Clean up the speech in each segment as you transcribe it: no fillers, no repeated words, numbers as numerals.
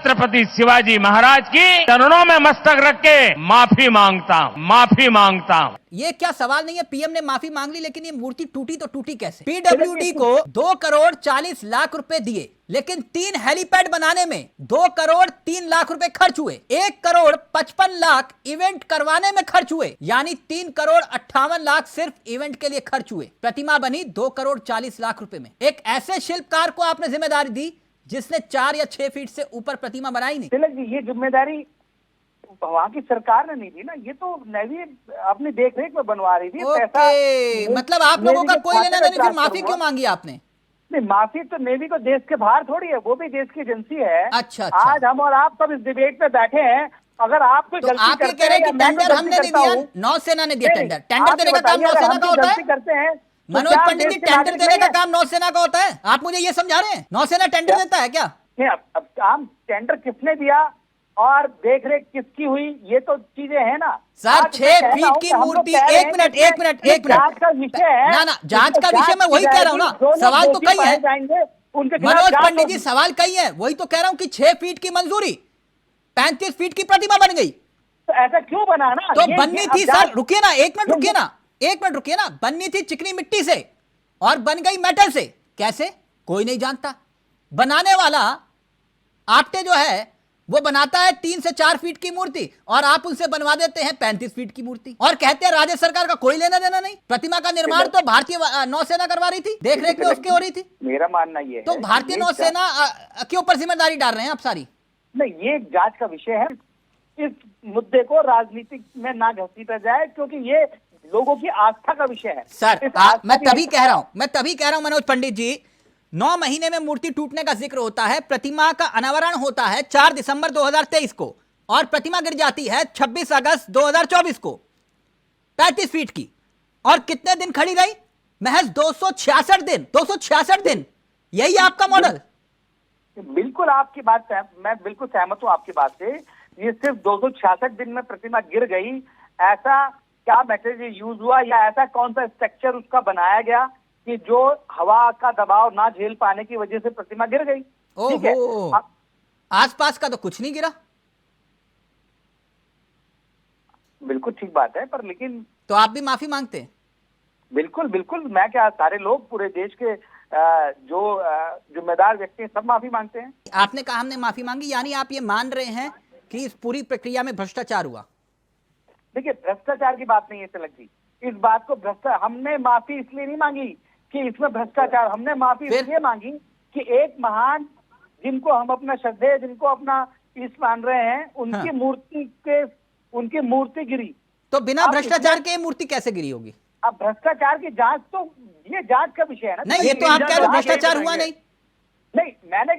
छत्रपति शिवाजी महाराज की चरणों में मस्तक रख के माफी मांगता हूं। ये क्या सवाल नहीं है, पीएम ने माफी मांग ली, लेकिन ये मूर्ति टूटी तो टूटी कैसे? पीडब्ल्यूडी को 2 करोड़ 40 लाख रुपए दिए, लेकिन 3 हेलीपैड बनाने में 2 करोड़ 3 लाख रुपए खर्च हुए। 1 करोड़ 55 लाख इवेंट करवाने में खर्च हुए, यानी 3 करोड़ 58 लाख सिर्फ इवेंट के लिए खर्च हुए। प्रतिमा बनी 2 करोड़ 40 लाख रुपए में। एक ऐसे शिल्पकार को आपने जिम्मेदारी दी जिसने 4 या 6 फीट से ऊपर प्रतिमा बनाई नहीं। तिलक जी, ये जिम्मेदारी वहाँ की सरकार ने नहीं दी ना, ये तो नेवी अपनी देख रेख में बनवा रही थी। पैसा मतलब आप लोगों का कोई लेना देना, फिर माफी क्यों मांगी आपने? नहीं, माफी तो नेवी को देश के बाहर थोड़ी है, वो भी देश की एजेंसी है। अच्छा। आज हम और आप सब इस डिबेट पे बैठे हैं, अगर आप कोई गलती आप ये कह रहे हैं कि टेंडर हमने नहीं दिया, नौसेना ने दिया टेंडर। टेंडर देने का काम नौसेना का होता है? करते हैं मनोज पंडित जी, टेंडर देने का काम नौसेना का होता है? आप मुझे ये समझा रहे हैं नौसेना टेंडर देता है क्या? नहीं, अब काम टेंडर किसने दिया और देखरेख किसकी हुई, ये तो चीजें हैं ना सर। 6 फीट की मूर्ति, एक मिनट जांच का विषय है ना, जांच का विषय मैं वही कह रहा हूँ ना, सवाल तो कई है मनोज पंडित जी, सवाल कई है, वही तो कह रहा हूँ कि 6 फीट की मंजूरी, 35 फीट की प्रतिमा बन गई, तो ऐसा क्यों बना ना? तो बननी थी सर, रुकिए ना, एक मिनट रुकिए ना, बननी थी चिकनी मिट्टी से और बन गई मेटल से। कैसे? कोई नहीं जानता। बनाने वाला आपटे जो है वो बनाता है 3 से 4 फीट की मूर्ति, और आप उनसे बनवा देते हैं 35 फीट की मूर्ति, और कहते हैं राज्य सरकार का कोई लेना देना नहीं। प्रतिमा का निर्माण तो भारतीय नौसेना करवा रही थी, देख रेख में उसकी हो रही थी। मेरा मानना ये है, तो भारतीय नौसेना के ऊपर जिम्मेदारी डाल रहे हैं आप सारी। नहीं, ये जांच का विषय है। इस मुद्दे को राजनीतिक में ना घसीटा जाए, क्योंकि ये लोगों की आस्था का विषय है सर। मैं तभी कह रहा हूं मनोज पंडित जी, 9 महीने में मूर्ति टूटने का जिक्र होता है, प्रतिमा का अनावरण होता है 4 दिसंबर 2023 को, और प्रतिमा गिर जाती है 26 अगस्त 2024 को 35 फीट की, और कितने दिन खड़ी रही? महज 266 दिन। 266 दिन, यही आपका मॉडल? बिल्कुल आपकी बात, मैं बिल्कुल सहमत हूं आपकी बात से। ये सिर्फ 266 दिन में प्रतिमा गिर गई, ऐसा क्या मैटेरियल यूज हुआ या ऐसा कौन सा स्ट्रक्चर उसका बनाया गया कि जो हवा का दबाव ना झेल पाने की वजह से प्रतिमा गिर गई? ठीक है, आसपास का तो कुछ नहीं गिरा। बिल्कुल ठीक बात है, पर लेकिन तो आप भी माफी मांगते हैं? बिल्कुल बिल्कुल, मैं क्या, सारे लोग पूरे देश के जो जिम्मेदार व्यक्ति हैं सब माफी मांगते हैं। आपने कहा हमने माफी मांगी, यानी आप ये मान रहे हैं कि इस पूरी प्रक्रिया में भ्रष्टाचार हुआ? देखिए, भ्रष्टाचार की बात नहीं है तिलक जी, इस बात को हमने माफी इसलिए नहीं मांगी कि इसमें भ्रष्टाचार, हमने माफी इसलिए मांगी कि एक महान, जिनको हम अपना श्रद्धेय, जिनको अपना ईश मान रहे हैं, उनकी मूर्ति गिरी। तो बिना भ्रष्टाचार के मूर्ति कैसे गिरी होगी? अब भ्रष्टाचार की जांच, तो ये जांच का विषय है ना। नहीं, ये तो आप कह रहे भ्रष्टाचार हुआ नहीं। नहीं,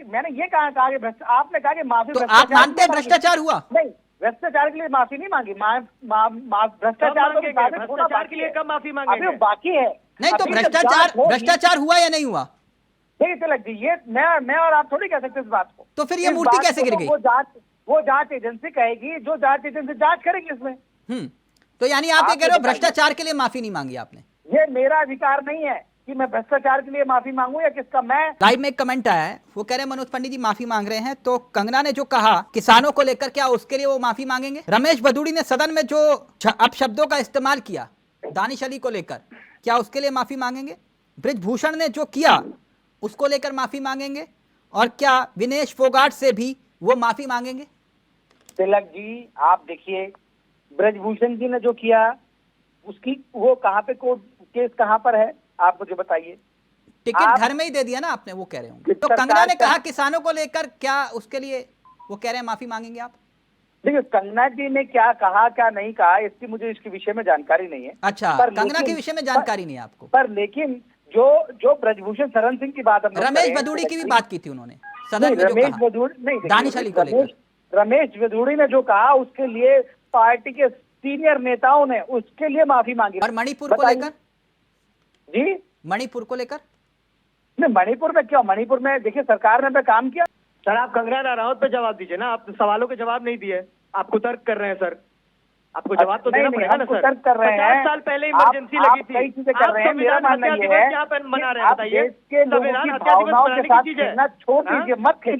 मैंने ये कहा कि आपने कहा कि माफी, तो आप मानते हैं भ्रष्टाचार हुआ? नहीं, भ्रष्टाचार के लिए माफी नहीं मांगी। भ्रष्टाचार के लिए कब माफी मांगी? अभी बाकी है। नहीं, तो भ्रष्टाचार हुआ या नहीं हुआ? देखिए तिलक जी, ये मैं और आप थोड़ी कह सकते इस बात को। तो फिर ये मूर्ति कैसे गिर गई? वो जांच एजेंसी कहेगी, जो जांच एजेंसी जांच करेगी इसमें। तो यानी आप ये कह रहे हो भ्रष्टाचार के लिए माफी नहीं मांगी आपने? ये मेरा अधिकार नहीं है कि मैं भ्रष्टाचार के लिए माफी मांगू या किसका। मैं लाइव में एक कमेंट आया है, वो कह रहे हैं मनोज पंडित जी माफी मांग रहे हैं, तो कंगना ने जो कहा किसानों को लेकर, क्या उसके लिए वो माफी मांगेंगे? रमेश भदूड़ी ने सदन में जो अपशब्दों का इस्तेमाल किया दानिश अली को लेकर, क्या उसके लिए माफी मांगेंगे? ब्रिजभूषण ने जो किया उसको लेकर माफी मांगेंगे? और क्या विनेश फोगाट से भी वो माफी मांगेंगे? तिलक जी, आप देखिए, ब्रजभूषण जी ने जो किया उसकी वो कहाँ पे कोर्ट केस कहाँ पर है, आप मुझे बताइए। टिकट घर में ही दे दिया ना आपने, वो कह रहे होंगे। तो कंगना ने कहा किसानों को लेकर, क्या उसके लिए वो कह रहे हैं माफी मांगेंगे आप? देखिए, कंगना जी ने क्या कहा क्या नहीं कहा, इसकी मुझे इसके विषय में जानकारी नहीं है। अच्छा, कंगना के विषय में जानकारी नहीं है आपको? पर लेकिन जो ब्रजभूषण शरण सिंह की बात, रमेश भदूड़ी की भी बात की थी उन्होंने सदन में, रमेश भदूड़ी नहीं, दानिश अली को लेकर रमेश भदूड़ी ने जो कहा उसके लिए पार्टी के सीनियर नेताओं ने उसके लिए माफी मांगी। और मणिपुर को लेकर? जी, मणिपुर को लेकर? नहीं, मणिपुर में क्या, मणिपुर में देखिए सरकार ने काम किया। सर, आप कंगना राणावत पे जवाब दीजिए ना, आप सवालों के जवाब नहीं दिए, आपको तर्क कर रहे हैं सर, आपको जवाब तो देना पड़ेगा ना सर। तर्क कर रहे हैं, 50 साल पहले इमरजेंसी लगी थी, कई चीजें कर रहे हैं। मेरा मानना ये है क्या बना रहे हैं बताइए? के लोगों की भावनाओं के साथ खेलना छोड़ दीजिए, मत खेलिए।